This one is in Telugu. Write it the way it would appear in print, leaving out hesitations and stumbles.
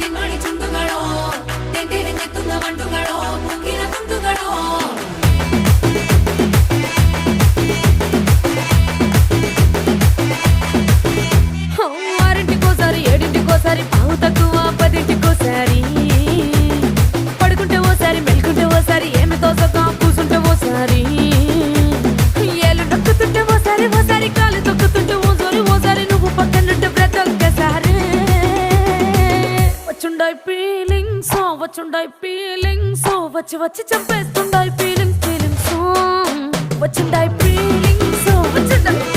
ನಿನ್ನೊಳಿ ಚುಂಡುಗಳೋ ತೆಂದಿರೆ ತೆತ್ತುന്ന ಮಂಡುಗಳೋ ಮುಂಗಿನ ತುಂಡುಗಳೋ ఆరింటికోసారి ఏడింటికోసారి పావు తక్కువ పదింటికోసారి పడుకుంటే ఓసారి మెలుకుంటే ఓసారి ఏమి తోసక కూసుంటే ఓసారి ఏళ్ళు నొక్కుతుంటే ఓసారి ఓసారి కాలు తొక్కుతుంటే ఓసారి ఓసారి నువ్వు పక్కనుంటే ప్రతి ఒక్కసారి వచ్చుండాయి ఫీలింగ్స్ వచ్చుండాయి ఫీలింగ్స్ వచ్చి వచ్చి చంపేస్తుండాయి ఫీలింగ్స్ వచ్చిండాయి ఫీలింగ్స్ వచ్చిండాయి